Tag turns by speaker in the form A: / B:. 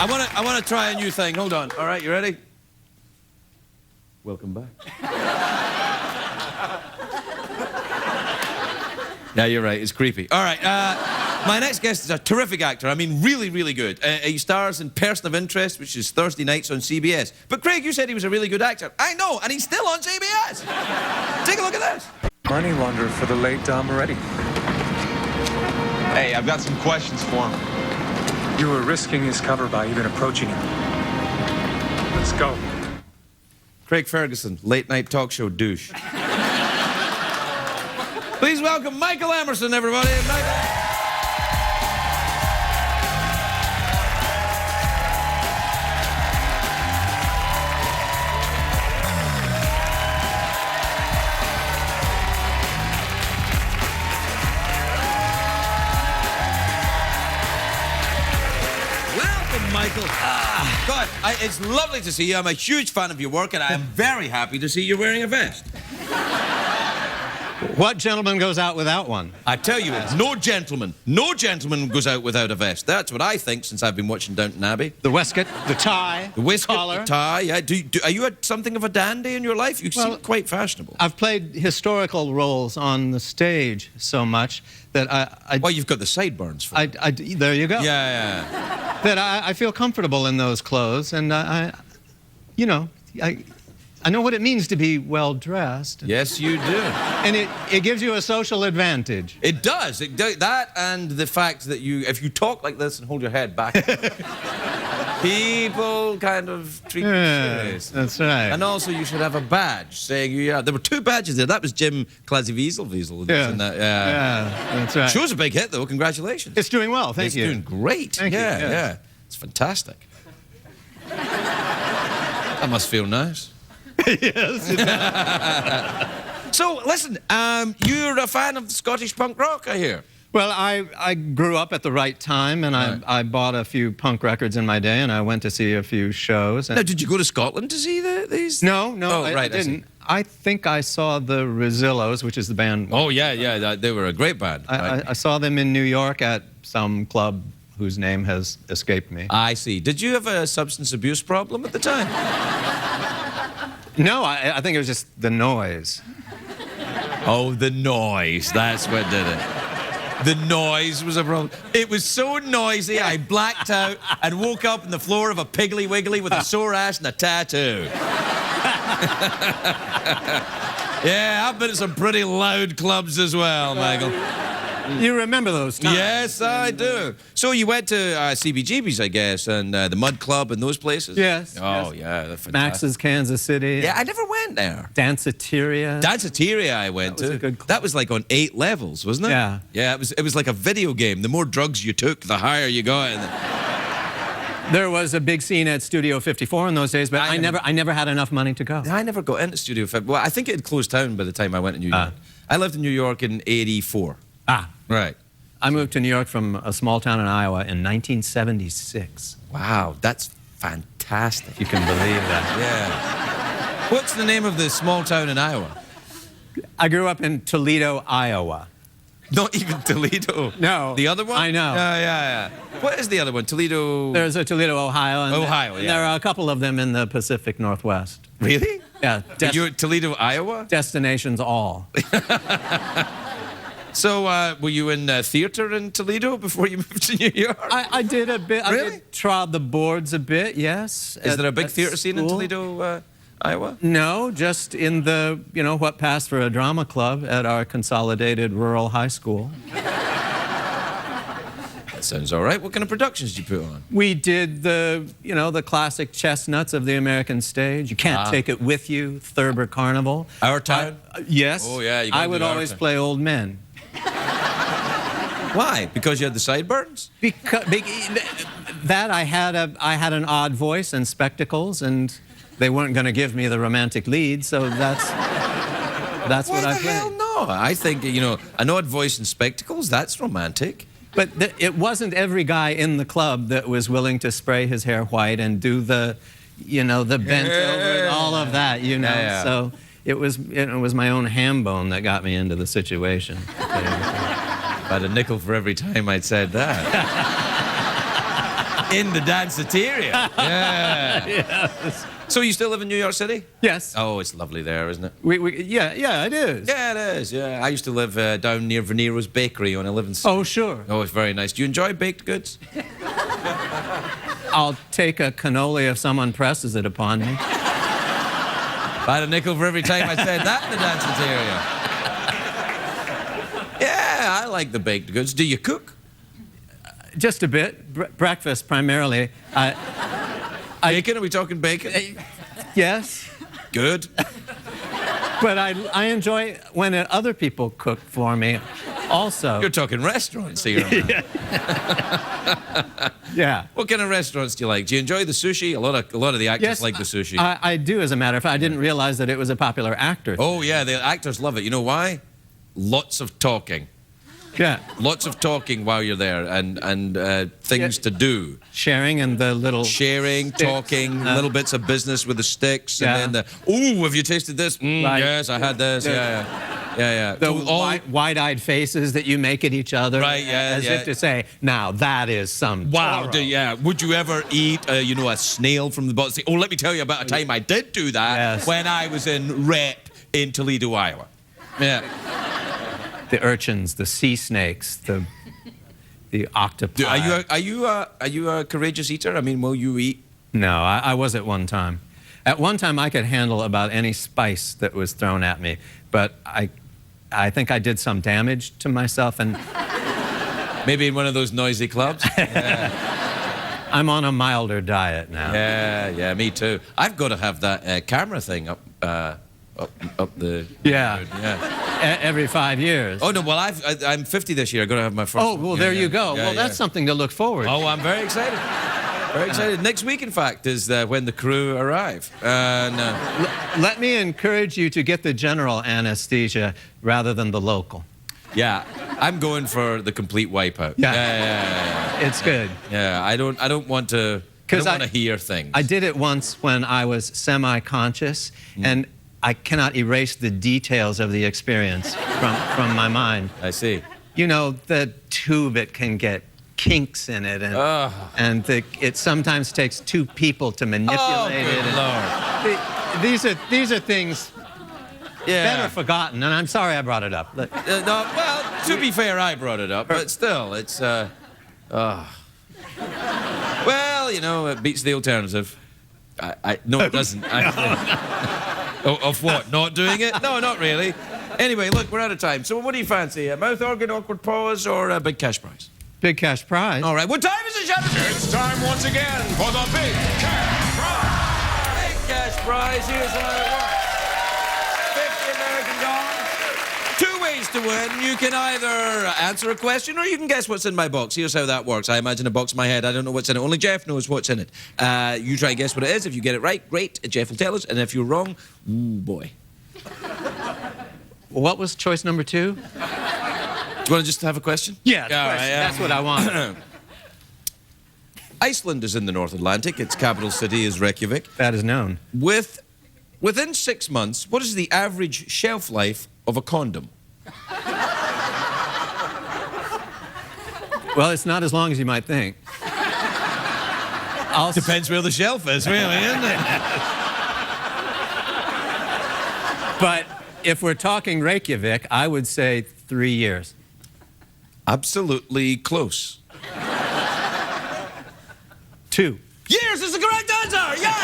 A: I want to try a new thing. Hold on. All right, you ready? Welcome back. Yeah, you're right. It's creepy. All right. My next guest is a terrific actor. I mean, really, really good. He stars in Person of Interest, which is Thursday nights on CBS. But Craig, you said he was a really good actor. I know, and he's still on CBS. Take a look at this.
B: Money launderer for the late Don Moretti.
C: Hey, I've got some questions for him.
B: You were risking his cover by even approaching him. Let's go.
A: Craig Ferguson, late night talk show douche. Please welcome Michael Emerson, everybody. Michael. Michael. God, it's lovely to see you. I'm a huge fan of your work, and I am very happy to see you're wearing a vest.
D: What gentleman goes out without one?
A: I tell you, no gentleman goes out without a vest. That's what I think since I've been watching Downton Abbey.
D: The waistcoat, the tie,
A: the waistcoat,
D: collar.
A: the tie. Yeah. Are you something of a dandy in your life? You seem quite fashionable.
D: I've played historical roles on the stage so much that
A: Well, you've got the sideburns for it.
D: there you go.
A: Yeah.
D: That I feel comfortable in those clothes, and you know, I know what it means to be well-dressed.
A: Yes, you do.
D: And it gives you a social advantage.
A: It does. That and the fact that if you talk like this and hold your head back, people kind of treat you serious.
D: That's right.
A: And also, you should have a badge saying you are. There were 2 badges there. That was Jim Clazy-Wiesel.
D: Yeah.
A: Yeah,
D: that's right.
A: Show's a big hit, though. Congratulations.
D: It's doing well, thank you.
A: It's doing great.
D: Thank you.
A: Yeah. It's fantastic. That must feel nice.
D: Yes.
A: So, listen, you're a fan of Scottish punk rock, I hear.
D: Well, I grew up at the right time, and I bought a few punk records in my day, and I went to see a few shows. And
A: Now, did you go to Scotland to see these?
D: No,
A: Oh,
D: I
A: right,
D: didn't. I think I saw the Rosillos, which is the band.
A: Oh, yeah, they were a great band. Right?
D: I saw them in New York at some club whose name has escaped me.
A: I see. Did you have a substance abuse problem at the time?
D: No, I think it was just the noise.
A: Oh, the noise. That's what did it. The noise was a problem. It was so noisy, I blacked out and woke up on the floor of a Piggly Wiggly with a sore ass and a tattoo. Yeah, I've been at some pretty loud clubs as well, Michael.
D: You remember those times?
A: Yes, I do. So you went to CBGB's, I guess, and the Mud Club and those places?
D: Yes.
A: Oh,
D: yes.
A: yeah. They're fantastic.
D: Max's Kansas City.
A: Yeah, I never went there.
D: Danceteria.
A: Danceteria I went to.
D: That was a good club.
A: That was like on 8 levels, wasn't it?
D: Yeah.
A: Yeah, it was like a video game. The more drugs you took, the higher you got.
D: There was a big scene at Studio 54 in those days, but I never had enough money to go.
A: I never got into Studio 54. Well, I think it had closed down by the time I went to New York. I lived in New York in '84. Right.
D: I moved to New York from a small town in Iowa in 1976.
A: Wow, that's fantastic.
D: You can believe that.
A: Yeah. What's the name of the small town in Iowa?
D: I grew up in Toledo, Iowa.
A: Not even Toledo.
D: No.
A: The other one?
D: I know.
A: Yeah. What is the other one? Toledo?
D: There's a Toledo, Ohio. And
A: Ohio, yeah.
D: There are a couple of them in the Pacific Northwest.
A: Really?
D: Yeah.
A: You're at Toledo, Iowa?
D: Destinations all.
A: So, were you in theater in Toledo before you moved to New York?
D: I did a bit.
A: Really?
D: I did trod the boards a bit, yes.
A: Is there a big theater scene in Toledo, Iowa?
D: No, just in the, what passed for a drama club at our consolidated rural high school.
A: That sounds all right. What kind of productions did you put on?
D: We did the classic chestnuts of the American stage. You Can't Take It With You, Thurber Carnival.
A: Our Town?
D: Yes.
A: Oh, yeah.
D: I would always play old men.
A: Why? Because you had the sideburns?
D: Because that I had an odd voice and spectacles, and they weren't going to give me the romantic lead, so that's what I played.
A: Hell no. I think an odd voice and spectacles. That's romantic.
D: But it wasn't every guy in the club that was willing to spray his hair white and do the bent over and all of that.
A: Yeah.
D: So it was my own ham bone that got me into the situation.
A: About a nickel for every time I'd said that. In the danceteria. Yeah.
D: Yes.
A: So you still live in New York City?
D: Yes.
A: Oh, it's lovely there, isn't it?
D: Yeah, it is.
A: Yeah, it is. Yeah, I used to live down near Venero's Bakery on 11th Street.
D: Oh, sure.
A: Oh, it's very nice. Do you enjoy baked goods?
D: I'll take a cannoli if someone presses it upon me.
A: I had a nickel for every time I said that in the danceteria. Yeah, I like the baked goods. Do you cook?
D: Just a bit. Breakfast primarily.
A: Bacon? Are we talking bacon?
D: Yes.
A: Good.
D: But I enjoy when other people cook for me also.
A: You're talking restaurants here.
D: Yeah.
A: What kind of restaurants do you like? Do you enjoy the sushi? A lot of the actors
D: Yes,
A: like the sushi.
D: I do, as a matter of fact. I didn't realize that it was a popular actor.
A: Oh, yeah, the actors love it. You know why? Lots of talking.
D: Yeah.
A: Lots of talking while you're there and things to do.
D: Sharing and the little...
A: Sharing,
D: sticks.
A: talking, little bits of business with the sticks.
D: Yeah.
A: And then ooh, have you tasted this?
D: Right.
A: Yes, I had this. Yeah.
D: The
A: So
D: wide-eyed faces that you make at each other.
A: Right, yeah,
D: As
A: yeah.
D: if to say, now that is some
A: wow,
D: Toro.
A: yeah. Would you ever eat, a snail from the bottom? Say, oh, let me tell you about a time I did do that
D: Yes.
A: when I was in rep in Toledo, Iowa. Yeah.
D: The urchins, the sea snakes, the octopi.
A: Are you a courageous eater? I mean, will you eat?
D: No, I was at one time. At one time, I could handle about any spice that was thrown at me, but I think I did some damage to myself, and
A: Maybe in one of those noisy clubs?
D: I'm on a milder diet now.
A: Yeah, me too. I've got to have that camera thing up the...
D: Yeah.
A: Yeah.
D: Every 5 years.
A: Oh, no, well, I'm 50 this year. I've got to have my first
D: Oh,
A: one.
D: well,
A: Yeah,
D: there
A: yeah.
D: you go.
A: Yeah,
D: Well, that's
A: yeah.
D: something to look forward to.
A: Oh, I'm very excited. Very excited. Next week, in fact, is when the crew arrive.
D: Let me encourage you to get the general anesthesia rather than the local.
A: Yeah, I'm going for the complete wipeout.
D: Yeah. It's good.
A: Yeah, I don't want to... I don't want to hear things.
D: I did it once when I was semi-conscious, and I cannot erase the details of the experience from my mind.
A: I see.
D: You know, the tube, it can get kinks in it, and it sometimes takes two people to manipulate it.
A: Good Lord.
D: These are things better forgotten, and I'm sorry I brought it up.
A: No, well, to be fair, I brought it up, but still, it's... Well, it beats the alternative. No, it doesn't. Of what? Not doing it? No, not really. Anyway, look, we're out of time. So what do you fancy? A mouth organ, awkward pause, or a big cash prize?
D: Big cash prize.
A: All right, what time is it, Jonathan?
C: It's time once again for the Big Cash Prize.
A: Big cash prize. Here's how it works. 50 American dollars. 2 ways to win. You can either answer a question or you can guess what's in my box. Here's how that works. I imagine a box in my head. I don't know what's in it. Only Jeff knows what's in it. You try and guess what it is. If you get it right, great. Jeff will tell us. And if you're wrong, ooh, boy.
D: What was choice number 2?
A: Do you want to just have a question?
D: Yeah,
A: All right,
D: that's what I want.
A: Iceland is in the North Atlantic. Its capital city is Reykjavik.
D: That is known.
A: Within 6 months, what is the average shelf life of a condom?
D: Well, it's not as long as you might think.
A: Depends where the shelf is, really, isn't it?
D: But if we're talking Reykjavik, I would say 3 years.
A: Absolutely close.
D: 2.
A: Years is the correct answer! Yes!